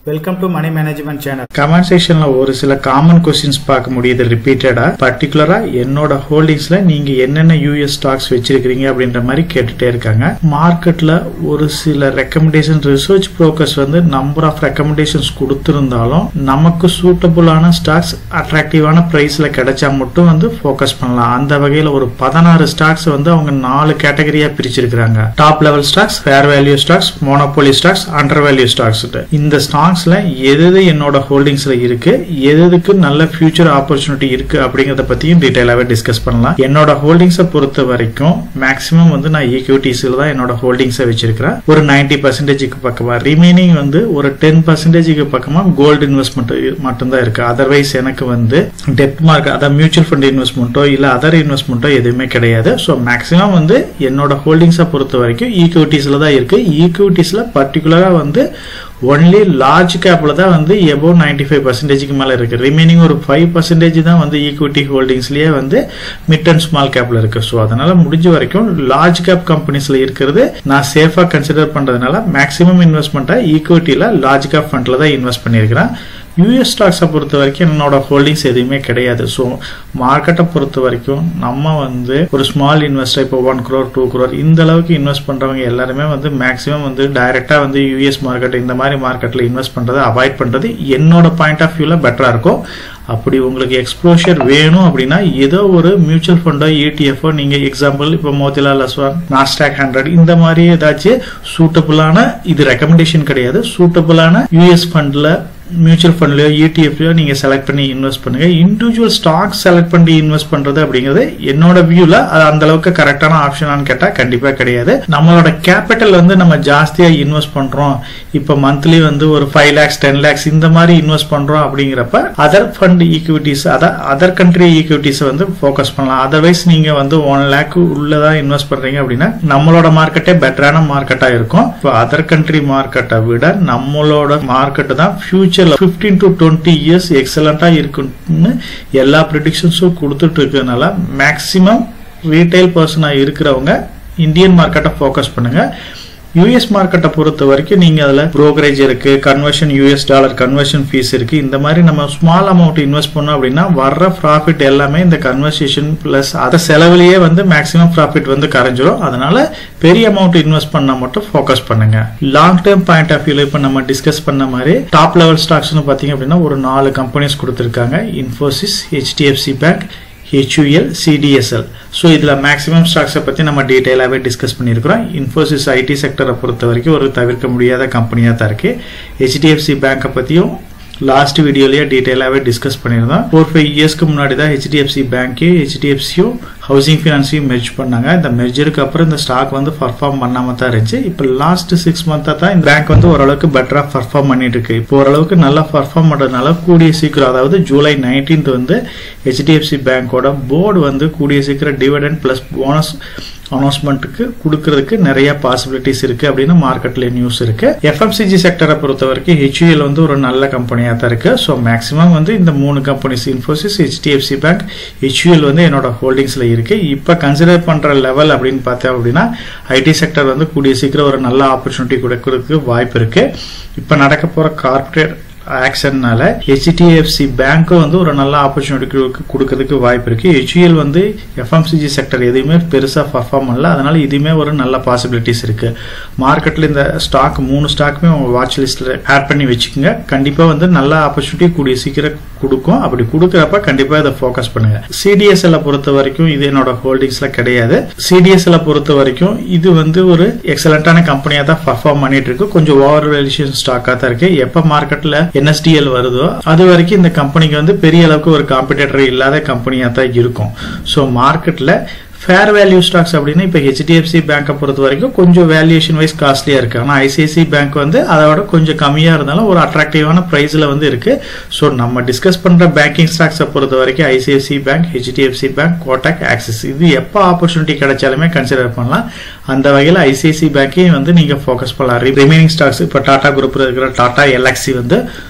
Welcome to Money Management Channel. Comment section la ஒரு சில common questions பார்க்க முடியுது ரிப்பீட்டடா. பர்టిక్యులரா என்னோட ஹோல்டிங்ஸ்ல நீங்க என்னென்ன US ஸ்டாக்ஸ் வெச்சிருக்கீங்க அப்படின்ற மாதிரி கேட்டுட்டே இருக்காங்க. மார்க்கெட்ல ஒரு சில ரெக்கமெண்டேஷன் ரிசர்ச் புரோக்கர்ஸ் வந்து நம்பர் ஆஃப் ரெக்கமெண்டேஷன்ஸ் கொடுத்திருந்தாலும் நமக்கு சூட்டபிளான ஸ்டாக்ஸ் அட்ராக்டிவான பிரைஸ்ல கிடைச்சா மட்டும் வந்து ஃபோக்கஸ் பண்ணலாம். அந்த வகையில ஒரு 16 ஸ்டாக்ஸ் வந்து அவங்க 4 கேட்டகரியா பிரிச்சிருக்காங்க. Top level stocks, fair value stocks, monopoly stocks, under value stocks. இந்த ஸ்டாக்ஸ்ல எது என்னோட ஹோல்டிங்ஸ்ல இருக்கு, எதுக்கு நல்ல ஃபியூச்சர் ஆப்பர்ச்சுனிட்டி இருக்கு அப்படிங்கறத பத்தியும் டீடைலாவே டிஸ்கஸ் பண்ணலாம். என்னோட ஹோல்டிங்ஸை பொறுத்த வரைக்கும் மேக்ஸிமம் வந்து நான் ஈக்விட்டிஸ்ல தான் என்னோட ஹோல்டிங்ஸை வச்சிருக்கிறேன். ஒரு 90% பக்கமா, ரிமைனிங் வந்து ஒரு 10% பக்கமா கோல்டு இன்வெஸ்ட்மெண்ட் மட்டும்தான் இருக்கு. அதர்வைஸ் எனக்கு வந்து டெப்ட் மார்க்கெட், அதாவது மியூச்சுவல் ஃபண்ட் இன்வெஸ்ட்மெண்ட்டோ இல்ல அதர் இன்வெஸ்ட்மெண்ட்டோ எதுவுமே கிடையாது. ஸோ மேக்ஸிமம் வந்து என்னோட ஹோல்டிங்ஸை பொறுத்த வரைக்கும் ஈக்விட்டிஸ்ல தான் இருக்கு. ஈக்விட்டிஸ்ல பர்டிகுலரா வந்து ஒன்லி லார்ஜ் கேப்ல தான் வந்து எபோவ் 95% மேல இருக்கு. ரிமைனிங் ஒரு 5% தான் வந்து ஈக்விட்டி ஹோல்டிங்ஸ்லயே வந்து மிட் அண்ட் ஸ்மால் கேப்ல இருக்கு. ஸோ அதனால முடிஞ்ச வரைக்கும் லார்ஜ் கேப் கம்பெனிஸ்ல இருக்கிறது நான் சேஃபா கன்சிடர் பண்றதுனால மேக்ஸிமம் இன்வெஸ்ட்மெண்ட்டை ஈக்விட்டில லார்ஜ் கேப் ஃபண்ட்ல தான் இன்வெஸ்ட் பண்ணிருக்கிறேன். யூஎஸ் ஸ்டாக்ஸை பொறுத்த வரைக்கும் என்னோட ஹோல்டிங்ஸ் எதுவுமே கிடையாது. ஸோ மார்க்கெட்டை பொறுத்த வரைக்கும் நம்ம வந்து ஒரு ஸ்மால் இன்வெஸ்டர், இப்போ 1 crore 2 crore இந்த அளவுக்கு இன்வெஸ்ட் பண்றவங்க எல்லாருமே வந்து மேக்ஸிமம் வந்து டைரக்டா வந்து யூஎஸ் மார்க்கெட் இந்த மாதிரி மார்க்கெட்ல இன்வெஸ்ட் பண்றதை அவாய்ட் பண்றது என்னோட பாயிண்ட் ஆஃப் வியூல பெட்டரா இருக்கும். அப்படி உங்களுக்கு எக்ஸ்போஷர் வேணும் அப்படின்னா ஏதோ ஒரு மியூச்சுவல் ஃபண்டோ இடிஎஃப்ஓ நீங்க எக்ஸாம்பிள் இப்போ மோதிலால் ஒஸ்வால், நாஸ்டாக் 100 இந்த மாதிரி ஏதாச்சும் சூட்டபிளான, இது ரெக்கமெண்டேஷன் கிடையாது, சூட்டபிளான யூஎஸ் ஃபண்ட்ல மியூச்சுவல் ஃபண்ட்லயோ இடிஎஃப்லயோ நீங்க செலக்ட் பண்ணி இன்வெஸ்ட் பண்ணுங்க. இண்டிவிஜுவல் ஸ்டாக் செலக்ட் பண்ணி இன்வெஸ்ட் பண்றது அப்படிங்கிறது என்னோட வியூல அது அந்த அளவுக்கு கரெக்டான ஆப்ஷனான்னு கேட்டா கண்டிப்பா கிடையாது. நம்மளோட கேபிட்டல் வந்து நம்ம ஜாஸ்தியா இன்வெஸ்ட் பண்றோம், இப்ப மந்த்லி வந்து ஒரு 5 lakhs 10 lakhs இந்த மாதிரி இன்வெஸ்ட் பண்றோம் அப்படிங்கிறப்ப other fund equities, other country equities வந்து ஃபோக்கஸ் பண்ணலாம். அதர்வைஸ் நீங்க வந்து 1 lakh உள்ளதான் இன்வெஸ்ட் பண்றீங்க அப்படின்னா நம்மளோட மார்க்கெட்டே பெட்டரான மார்க்கெட்டா இருக்கும். அதர் கண்ட்ரி மார்க்கெட்டை விட நம்மளோட மார்க்கெட் தான் ஃபியூச்சர் 15 to 20 years எக்ஸலண்டா இருக்குன்னு எல்லா ப்ரெடிக்ஷன்ஸும் கொடுத்துட்டு இருக்கிறதுனால மேக்சிமம் ரீட்டைல் பர்சனா இருக்கிறவங்க இந்தியன் மார்க்கெட்டை ஃபோக்கஸ் பண்ணுங்க. யூஎஸ் மார்க்கெட்டை பொறுத்த வரைக்கும் நீங்க அதுல புரோக்கரேஜ் இருக்கு, conversion US dollar conversion fees இருக்கு. இந்த மாதிரி நம்ம ஸ்மால் அமௌண்ட் இன்வெஸ்ட் பண்ணோம் அப்படின்னா வர்ற ப்ராஃபிட் எல்லாமே இந்த கன்வர்சேஷன் பிளஸ் அத செலவுலயே வந்து மேக்ஸிமம் ப்ராஃபிட் வந்து கரைஞ்சிரும். அதனால பெரிய அமௌண்ட் இன்வெஸ்ட் பண்ணா மட்டும் ஃபோக்கஸ் பண்ணுங்க. லாங் டேர்ம் பாயிண்ட் ஆஃப் வியூல இப்ப நம்ம டிஸ்கஸ் பண்ண மாதிரி டாப் லெவல் ஸ்டாக்ஸ்னு பாத்தீங்க அப்படின்னா ஒரு 4 கம்பெனிஸ் கொடுத்திருக்காங்க. Infosys, HDFC bank, HUL, CDSL. So இதுல மேக்ஸிமம் ஸ்டாக்ஸை பத்தி நம்ம டீடைலாவே டிஸ்கஸ் பண்ணியிருக்கிறோம். இன்ஃபோசிஸ் ஐடி செக்டரை பொறுத்த வரைக்கும் ஒரு தவிர்க்க முடியாத கம்பெனியா தான் இருக்கு. HDFC பேங்கை பத்தியும் லாஸ்ட் வீடியோலயே டீடைலாவே டிஸ்கஸ் பண்ணியிருந்தோம். 4-5 இயர்ஸ்க்கு முன்னாடி தான் HDFC பேங்க் HDFCயும் ஹவுசிங் பினான்ஸையும் மெர்ஜ் பண்ணாங்க. இந்த மெர்ஜருக்கு அப்புறம் இந்த ஸ்டாக் வந்து பர்ஃபார்ம் பண்ணாம தான் இருந்துச்சு. இப்போ லாஸ்ட் 6 மந்த்தா தான் இந்த பேங்க் வந்து ஓரளவுக்கு பெட்டரா பர்ஃபார்ம் பண்ணிட்டு இருக்கு. இப்போ ஓரளவுக்கு நல்லா பர்ஃபார்ம் பண்றதுனால கூடிய சீக்கிரம், அதாவது ஜூலை 19th வந்து HDFC பேங்கோட போர்டு வந்து கூடிய சீக்கிரம் டிவிடெண்ட் பிளஸ் போனஸ் அனௌன்ஸ்மெண்ட்டுக்கு கொடுக்கறதுக்கு நிறைய பாசிபிலிட்டிஸ் இருக்கு அப்படின்னு மார்க்கெட்ல நியூஸ் இருக்கு. FMCG செக்டரை பொறுத்த வரைக்கும் HUL வந்து ஒரு நல்ல கம்பெனியா தான் இருக்கு. ஸோ மேக்ஸிமம் வந்து இந்த 3 companies Infosys, HDFC bank, HUL வந்து என்னோட ஹோல்டிங்ஸ்ல இருக்கு. இப்ப கன்சிடர் பண்ற லெவல் அப்படின்னு பார்த்தோம் அப்படின்னா ஐடி செக்டர் வந்து கூடிய சீக்கிரம் ஒரு நல்ல ஆப்பர்ச்சுனிட்டி கொடுக்கறதுக்கு வாய்ப்பு இருக்கு. இப்ப நடக்க போற கார்பரேட் ஆக்ஷன்னால HDFC பேங்க் வந்து ஒரு நல்ல ஆப்பர்ச்சுனிட்டி கொடுக்கறதுக்கு வாய்ப்பு இருக்கு. HUL வந்து FMCG செக்டர் எதுவுமே பெருசா பர்ஃபார்ம் பண்ணல, அதனால இதுவுமே ஒரு நல்ல பாசிபிலிட்டிஸ் இருக்கு. மார்க்கெட்ல இந்த ஸ்டாக் 3 ஸ்டாக்குமே உங்க வாட்ச் லிஸ்ட்ல ஆட் பண்ணி வச்சுக்கோங்க. கண்டிப்பா வந்து நல்ல ஆப்பர்ச்சுனிட்டி கூடிய சீக்கிரம் கொடுக்கும். அப்படி கொடுக்கறப்ப கண்டிப்பா இதை ஃபோக்கஸ் பண்ணுங்க. CDSL பொறுத்த வரைக்கும் இது என்னோட ஹோல்டிங்ஸ்ல கிடையாது. CDSL பொறுத்த வரைக்கும் இது வந்து ஒரு எக்ஸலண்டான கம்பெனியா தான் பர்ஃபார்ம் பண்ணிட்டு இருக்கு. கொஞ்சம் ஓவர் வேல்யூஷன் ஸ்டாக்கா தான் இருக்கு. எப்ப மார்க்கெட்ல NSDL வருதோ அது வரைக்கும் இந்த கம்பெனிக்கு வந்து பெரிய அளவுக்கு ஒரு காம்படிட்டர் இல்லாத கம்பெனியா தான் இருக்கும். ஸோ மார்க்கெட்ல ஃபேர் வேல்யூ ஸ்டாக்ஸ் அப்படின்னா இப்ப HDFC பேங்கை பொறுத்த வரைக்கும் கொஞ்சம் வேல்யூஷன் வைஸ் காஸ்ட்லியா இருக்கு. ஆனா ICICI பேங்க் வந்து அதோட கொஞ்சம் கம்மியா இருந்தாலும் ஒரு அட்ராக்டிவான பிரைஸ்ல வந்து இருக்கு. ஸோ நம்ம டிஸ்கஸ் பண்ற பேங்கிங் ஸ்டாக்ஸை பொறுத்த வரைக்கும் ICICI bank, HDFC bank, Kotak, axis இது எப்ப ஆப்பர்ச்சுனிட்டி கிடைச்சாலுமே கன்சிடர் பண்ணலாம். அந்த வகையில் ICICI பேங்கையும் வந்து நீங்க ஃபோக்கஸ் பண்ணலாம். ரிமைனிங் ஸ்டாக்ஸ் இப்ப டாடா குரூப்ல இருக்கிற டாடா LXC வந்து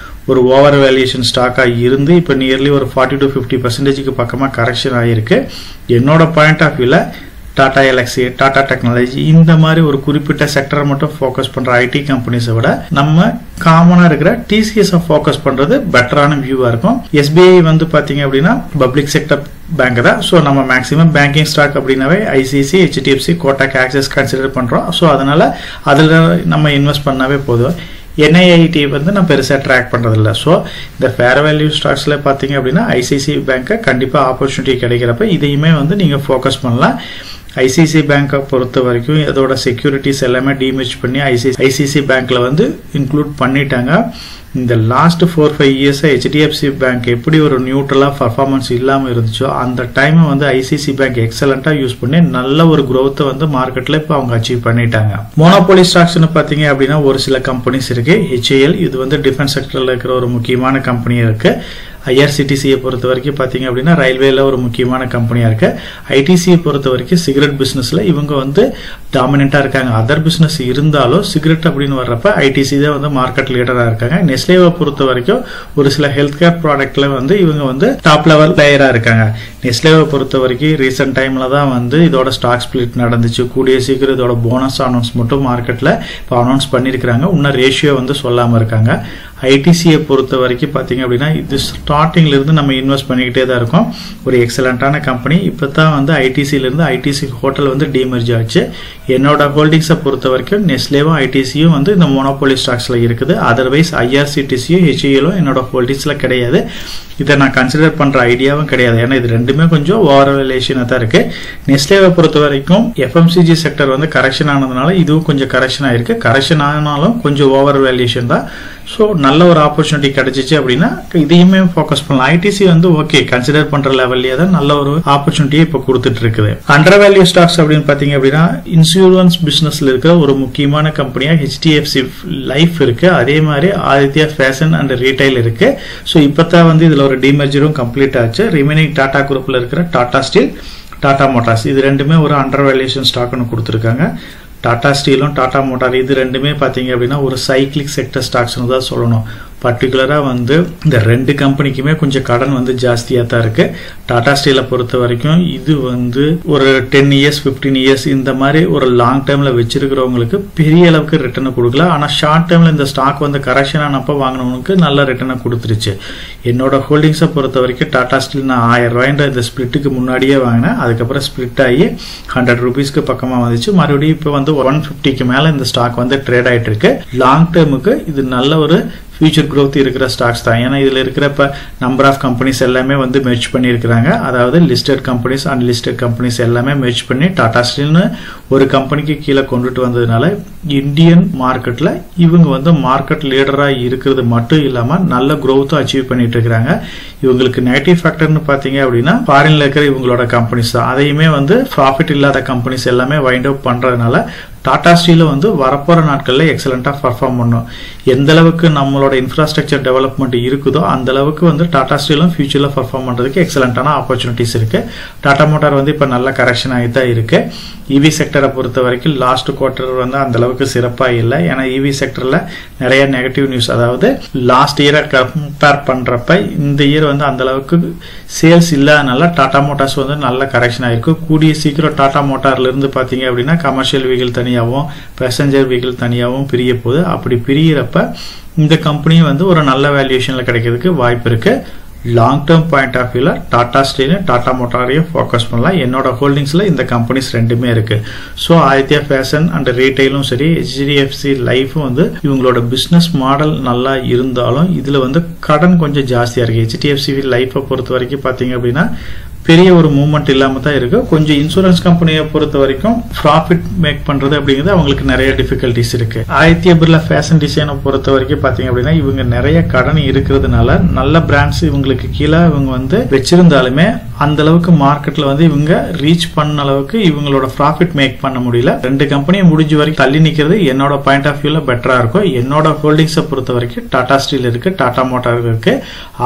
ஒரு ஓவர் வேல்யூஷன் ஸ்டாக்கா இருந்து இப்ப நியர்லி ஒரு 40 to 50% பக்கமா கரெக்ஷன் ஆயிருக்கு. என்னோட பாயிண்ட் ஆஃப் வியூல டாடா எலக்ஸி, டாடா டெக்னாலஜி, இந்த மாதிரி ஒரு குறிப்பிட்ட செக்டரை மட்டும் ஃபோக்கஸ் பண்ற ஐடி கம்பெனிஸை விட நம்ம காமனா இருக்கிற டிசிஎஸ் ஃபோக்கஸ் பண்றது பெட்டரான வியூவா இருக்கும். எஸ்பிஐ வந்து பாத்தீங்க அப்படின்னா பப்ளிக் செக்டர் பேங்க் தான். ஸோ நம்ம மேக்ஸிமம் பேங்கிங் ஸ்டாக் அப்படின்னாவே ICC, HDFC, Kotak, axis consider பண்றோம். ஸோ அதனால அதில் நம்ம இன்வெஸ்ட் பண்ணாவே போதும். என்ஐஐடி வந்து நான் பெருசாக ட்ராக் பண்றதில்ல. ஸோ இந்த ஃபேர் வேல்யூ ஸ்டாக்ஸ்ல பார்த்தீங்க அப்படின்னா ஐசிசி பேங்க்கை கண்டிப்பாக ஆப்பர்ச்சுனிட்டி கிடைக்கிறப்ப இதையுமே வந்து நீங்க ஃபோக்கஸ் பண்ணலாம். ஐசிசி பேங்கை பொறுத்த வரைக்கும் இதோட செக்யூரிட்டிஸ் எல்லாமே டிமெர்ஜ் பண்ணி ஐசிசி பேங்க்ல வந்து இன்க்ளூட் பண்ணிட்டாங்க. இந்த லாஸ்ட் 4-5 இயர்ஸ் ஹெச்டிஎஃப்சி பேங்க் எப்படி ஒரு நியூட்ரலா பர்ஃபார்மன்ஸ் இல்லாம இருந்துச்சோ அந்த டைம் வந்து ஐசிசி பேங்க் எக்ஸலண்டா யூஸ் பண்ணி நல்ல ஒரு growth வந்து மார்க்கெட்ல இப்ப அவங்க அச்சீவ் பண்ணிட்டாங்க. மோனோபோலி ஸ்டாக்ஸ்னு பாத்தீங்க அப்படின்னா ஒரு சில கம்பெனிஸ் இருக்கு. HAL இது வந்து டிஃபென்ஸ் செக்டர்ல இருக்கிற ஒரு முக்கியமான கம்பெனியா இருக்கு. ஐஆர்சிடிசியை பொறுத்த வரைக்கும் பாத்தீங்க அப்படின்னா ரயில்வேல ஒரு முக்கியமான கம்பெனியா இருக்கு. ஐடிசியை பொறுத்த வரைக்கும் சிகரெட் பிசினஸ்ல இவங்க வந்து டாமினண்டா இருக்காங்க. அதர் பிசினஸ் இருந்தாலும் சிகரெட் அப்படின்னு வர்றப்ப ஐடிசி தான் வந்து மார்க்கெட் லீடரா இருக்காங்க. நெஸ்லேவை பொறுத்த வரைக்கும் ஒரு சில ஹெல்த் கேர் ப்ராடக்ட்ல வந்து இவங்க வந்து டாப் லெவல் பிளேயரா இருக்காங்க. நெஸ்லேவை பொறுத்த வரைக்கும் ரீசெண்ட் டைம்ல தான் வந்து இதோட ஸ்டாக் ஸ்பிளிட் நடந்துச்சு. கூடிய சீக்கிரம் இதோட போனஸ் அனௌன்ஸ் மட்டும் மார்க்கெட்ல இப்போ அனௌன்ஸ் பண்ணிருக்காங்க. இன்னும் ரேஷியோ வந்து சொல்லாம இருக்காங்க. ஐடிசியை பொறுத்த வரைக்கும் பாத்தீங்க அப்படின்னா இது ஸ்டார்டிங்ல இருந்து நம்ம இன்வெஸ்ட் பண்ணிக்கிட்டே தான் இருக்கோம். ஒரு எக்ஸலண்டான கம்பெனி. இப்பதான் வந்து ஐடிசில இருந்து ஐடிசி ஹோட்டல் வந்து டிமெர்ஜ் ஆச்சு. என்னோட ஹோல்டிங்ஸை பொறுத்த வரைக்கும் நெஸ்லேவும் ஐடிசியும் வந்து இந்த மோனோபோலி ஸ்டாக்ஸ்ல இருக்குது. அதர்வைஸ் ஐஆர்சிடிசியும் ஹெச்ஏலும் என்னோட ஹோல்டிங்ஸ்ல கிடையாது. இதை நான் கன்சிடர் பண்ற ஐடியாவும் கிடையாது. ஏன்னா இது ரெண்டுமே கொஞ்சம் ஓவர் வேல்யூஷனா தான் இருக்கு. நெஸ்லேவை பொறுத்த வரைக்கும் எஃப்எம்சிஜி செக்டர் வந்து கரெக்ஷன் ஆனதுனால இதுவும் கொஞ்சம் கரெக்ஷன் ஆயிருக்கு. கரெக்ஷன் ஆனாலும் கொஞ்சம் ஓவர் வேல்யூஷன் தான். ஸோ நல்ல ஒரு ஆப்பர்ச்சுனிட்டி கிடைச்சிச்சு அப்படின்னா இதையுமே ஃபோக்கஸ் பண்ணலாம். ஐடிசி வந்து ஓகே கன்சிடர் பண்ற லெவல்லே தான் நல்ல ஒரு ஆப்பர்ச்சுனிட்டியை இப்போ கொடுத்துட்டு இருக்குது. அண்டர் வேல்யூ ஸ்டாக்ஸ் அப்படின்னு பாத்தீங்க அப்படின்னா இன்சூரன்ஸ் பிசினஸ்ல இருக்கிற ஒரு முக்கியமான கம்பெனியா ஹெச்டிஎஃப்சி லைஃப் இருக்கு. அதே மாதிரி ஆதித்யா ஃபேஷன் அண்ட் ரீட்டைல் இருக்கு. ஸோ இப்பதான் வந்து இதுல ஒரு டிமெர்ஜரும் கம்ப்ளீட் ஆச்சு. ரிமைனிங் டாடா குரூப்ல இருக்கிற டாடா ஸ்டீல், டாடா மோட்டார்ஸ் இது ரெண்டுமே ஒரு அண்டர் வேல்யூஷன் ஸ்டாக்னு கொடுத்துருக்காங்க. டாடா ஸ்டீலும் டாடா மோட்டார் இது ரெண்டுமே பாத்தீங்க அப்படின்னா ஒரு சைக்கிளிக் செக்டர் ஸ்டாக்ஸ்னு தான் சொல்லணும். பர்டிகுலரா வந்து இந்த ரெண்டு கம்பெனிக்குமே கொஞ்சம் கடன் வந்து ஜாஸ்தியா தான் இருக்கு. டாடா ஸ்டீலை பொறுத்த வரைக்கும் இது வந்து ஒரு 10 இயர்ஸ் 15 இயர்ஸ் இந்த மாதிரி ஒரு லாங் டேர்ம்ல வச்சிருக்கிறவங்களுக்கு பெரிய அளவுக்கு ரிட்டர்ன் கொடுக்கல. ஆனா ஷார்ட் டேர்ம்ல இந்த ஸ்டாக் வந்து கரெக்ஷன் ஆனப்ப வாங்கினவங்களுக்கு நல்ல ரிட்டர்னை கொடுத்துருச்சு. என்னோட ஹோல்டிங்ஸை பொறுத்த வரைக்கும் டாடா ஸ்டீல் நான் 1000 ரூபாய்ன்ற இந்த ஸ்பிளிட்டுக்கு முன்னாடியே வாங்கினேன். அதுக்கப்புறம் ஸ்பிளிட் ஆகி 100 ரூபீஸ்க்கு பக்கமா வந்துச்சு. மறுபடியும் இப்ப வந்து 150க்கு மேல இந்த ஸ்டாக் வந்து ட்ரேட் ஆயிட்டு இருக்கு. லாங் டேர்முக்கு இது நல்ல ஒரு ஃபியூச்சர் growth இருக்கிற ஸ்டாக்ஸ் தான். ஏன்னா இதுல இருக்கிற நம்பர் ஆஃப் கம்பெனிஸ் எல்லாமே வந்து மெர்ஜ் பண்ணிருக்காங்க. அதாவது லிஸ்டட் கம்பெனிஸ் அன்லிஸ்டட் கம்பெனிஸ் எல்லாமே மெர்ஜ் பண்ணி டாடா ஸ்டீல்னு ஒரு கம்பெனிக்கு கீழே கொண்டுட்டு வந்ததுனால இந்தியன் மார்க்கெட்ல இவங்க வந்து மார்க்கெட் லீடரா இருக்கிறது மட்டும் இல்லாம நல்ல growth அச்சீவ் பண்ணிட்டு இருக்காங்க. இவங்களுக்கு நெகட்டிவ் ஃபேக்டர்னு பாத்தீங்க அப்படின்னா ஃபாரின்ல இருக்கிற இவங்களோட கம்பெனிஸ் தான். அதையுமே வந்து ப்ராஃபிட் இல்லாத கம்பெனிஸ் எல்லாமே வைண்ட் அப் பண்றதுனால டாடா ஸ்டீல் வந்து வரப்போற நாட்கள்ல எக்ஸலண்டா பர்ஃபார்ம் பண்ணும். எந்த அளவுக்கு நம்மளோட இன்ஃப்ராஸ்ட்ரக்சர் டெவலப்மெண்ட் இருக்குதோ அந்த அளவுக்கு வந்து டாடா ஸ்டீலும் ஃபியூச்சர்ல பர்ஃபார்ம் பண்றதுக்கு எக்ஸலண்டான ஆப்பர்ச்சுனிட்டிஸ் இருக்கு. டாடா மோட்டார் வந்து இப்ப நல்ல கரெக்ஷன் ஆகி தான் இருக்கு. இவி செக்டரை பொறுத்த வரைக்கும் லாஸ்ட் குவார்டர் வந்து அந்த அளவுக்கு சிறப்பா இல்லை. ஏன்னா இவி செக்டர்ல நிறைய நெகட்டிவ் நியூஸ். அதாவது லாஸ்ட் இயரை கம்பேர் பண்றப்ப இந்த இயர் வந்து அந்த அளவுக்கு சேல்ஸ் இல்லாதனால டாடா மோட்டார்ஸ் வந்து நல்ல கரெக்ஷன் ஆயிருக்கு. கூடிய சீக்கிரம் டாடா மோட்டார்ல இருந்து பாத்தீங்க அப்படின்னா கமர்ஷியல் வெஹிக்கிள் தனியாகவும் பேசஞ்சர் வெஹிக்கிள் தனியாகவும் பிரிய போகுது. அப்படி பிரியறப்ப இந்த கம்பெனி வந்து ஒரு நல்ல வேல்யூஷன்ல கிடைக்கிறதுக்கு வாய்ப்பு இருக்கு. லாங் டேர்ம் பாயிண்ட் ஆஃப் வியூல டாடா ஸ்டீலும் டாடா மோட்டாரையும் ஃபோக்கஸ் பண்ணலாம். என்னோட ஹோல்டிங்ஸ்ல இந்த கம்பெனிஸ் ரெண்டுமே இருக்கு. ஸோ ஆதித்யா ஃபேஷன் அண்ட் ரீட்டைலும் சரி ஹெச்டிஎஃப்சி லைஃபும் வந்து இவங்களோட பிசினஸ் மாடல் நல்லா இருந்தாலும் இதுல வந்து கடன் கொஞ்சம் ஜாஸ்தியா இருக்கு. ஹெச்டிஎஃப்சி லைஃபை பொறுத்த வரைக்கும் பாத்தீங்க அப்படின்னா பெரிய ஒரு மூவ்மெண்ட் இல்லாம தான் இருக்கு. கொஞ்சம் இன்சூரன்ஸ் கம்பெனியை பொறுத்த வரைக்கும் ப்ராஃபிட் மேக் பண்றது அப்படிங்கிறது அவங்களுக்கு நிறைய டிஃபிகல்டிஸ் இருக்கு. ஆதித்யா பிர்லா ஃபேஷன் டிசைனை பொறுத்த வரைக்கும் பாத்தீங்க அப்படின்னா இவங்க நிறைய கடன் இருக்கிறதுனால நல்ல பிராண்ட்ஸ் இவங்களுக்கு கீழே இவங்க வந்து வச்சிருந்தாலுமே அந்த அளவுக்கு மார்க்கெட்ல வந்து இவங்க ரீச் பண்ண அளவுக்கு இவங்களோட ப்ராஃபிட் மேக் பண்ண முடியல. ரெண்டு கம்பெனியை முடிஞ்ச வரைக்கும் தள்ளி நிக்கிறது என்னோட பாயிண்ட் ஆஃப் வியூல பெட்டரா இருக்கும். என்னோட ஹோல்டிங்ஸை பொறுத்த வரைக்கும் டாடா ஸ்டீல் இருக்கு, டாடா மோட்டார் இருக்கு.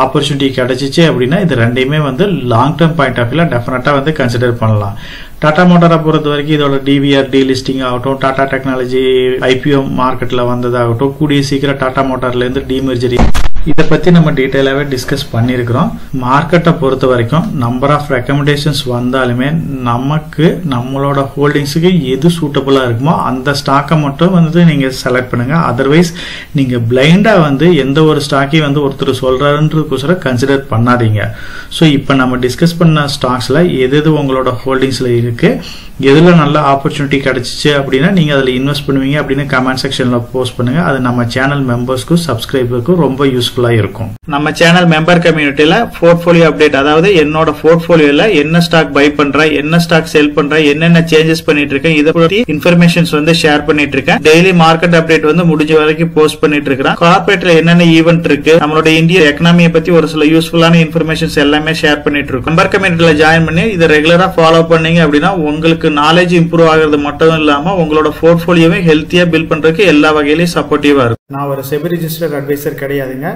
ஆப்பர்ச்சுனிட்டி கிடைச்சிச்சு அப்படின்னா இது ரெண்டையுமே வந்து லாங் டேர்ம் பாயிண்ட் ஆஃப் வியூல டெஃபினட்டா வந்து கன்சிடர் பண்ணலாம். டாடா மோட்டாரை பொறுத்த வரைக்கும் இதோட டிவிஆர் டீலிஸ்டிங் ஆகட்டும், டாடா டெக்னாலஜி ஐபிஓ மார்க்கெட்ல வந்ததாகட்டும், கூடிய சீக்கிரம் டாடா மோட்டார்ல இருந்து டிமெர்ஜரி இதை பத்தி நம்ம டீடைலாவே டிஸ்கஸ் பண்ணிருக்கிறோம். மார்க்கெட்டை பொறுத்த வரைக்கும் நம்பர் ஆஃப் ரெக்கமெண்டேஷன்ஸ் வந்தாலுமே நமக்கு நம்மளோட ஹோல்டிங்ஸுக்கு எது சூட்டபிளா இருக்குமோ அந்த ஸ்டாக்கை மட்டும் நீங்க செலக்ட் பண்ணுங்க. அதர்வைஸ் நீங்க பிளைண்டா எந்த ஒரு ஸ்டாக்கையும் ஒருத்தர் சொல்றாருன்றதுக்கோசரம் கன்சிடர் பண்ணாதீங்க. ஸோ இப்போ நம்ம டிஸ்கஸ் பண்ண ஸ்டாக்ஸ்ல எது உங்களோட ஹோல்டிங்ஸ்ல இருக்கு, எதுல நல்ல ஆப்பர்ச்சுனிட்டி கிடைச்சிச்சு அப்படின்னா நீங்க அதுல இன்வெஸ்ட் பண்ணுவீங்க அப்படின்னு கமெண்ட் செக்ஷன்ல போஸ்ட் பண்ணுங்க. அது நம்ம சேனல் மெம்பர்ஸ்க்கும் சப்ஸ்கிரைபருக்கும் ரொம்ப யூஸ்ஃபுல்லா இருக்கும். நம்ம சேனல் மெம்பர் கம்யூனிட்டியில போர்ட்போலியோ அப்டேட், அதாவது என்னோட போர்ட்போலியோல என்ன ஸ்டாக் பை பண்றேன், என்ன ஸ்டாக் செல் பண்றேன், என்னென்ன சேஞ்சஸ் பண்ணிட்டு இருக்கேன், இதை பத்தி இன்ஃபர்மேஷன்ஸ் ஷேர் பண்ணிட்டு இருக்கேன். டெய்லி மார்க்கெட் அப்டேட் முடிஞ்ச வரைக்கும் போஸ்ட் பண்ணிட்டு இருக்கேன். கார்பரேட்ல என்னென்ன ஈவென்ட் இருக்கு, நம்மளோட இந்திய எக்கனாமியை பத்தி ஒரு சில யூஸ்ஃபுல்லான இன்ஃபர்மேஷன்ஸ் எல்லாமே ஷேர் பண்ணிட்டு இருக்கோம். மெம்பர் கம்யூனிட்டியில ஜாயின் பண்ணி இதை ரெகுலரா ஃபாலோ பண்ணீங்க அப்படின்னா உங்களுக்கு நாலேஜ் இம்ப்ரூவ் ஆகிறது மட்டும் இல்லாம உங்களோட போர்ட்போலியோவை ஹெல்த்தியா பில்ட் பண்றதுக்கு எல்லா வகையிலும் சப்போர்ட்டிவா இருக்கும். நான் ஒரு செபி ரிஜிஸ்டர்ட் அட்வைசர் கிடையாதுங்க.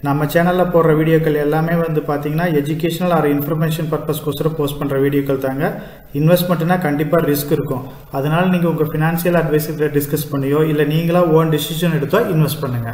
நம்ம சேனல்ல போடுற வீடியோக்கள் எல்லாமே பாத்தீங்கன்னா எஜுகேஷனல் ஆர் இன்ஃபர்மேஷன் பர்பஸ்க்கோசரம் போஸ்ட் பண்ற வீடியோக்கள் தாங்க. இன்வெஸ்ட்மெண்ட்னா கண்டிப்பா ரிஸ்க் இருக்கும். அதனால நீங்க உங்க பினான்சியல் அட்வைசர் டிஸ்கஸ் பண்ணியோ இல்ல நீங்களா ஓன் டிசிஷன் எடுத்தோ இன்வெஸ்ட் பண்ணுங்க.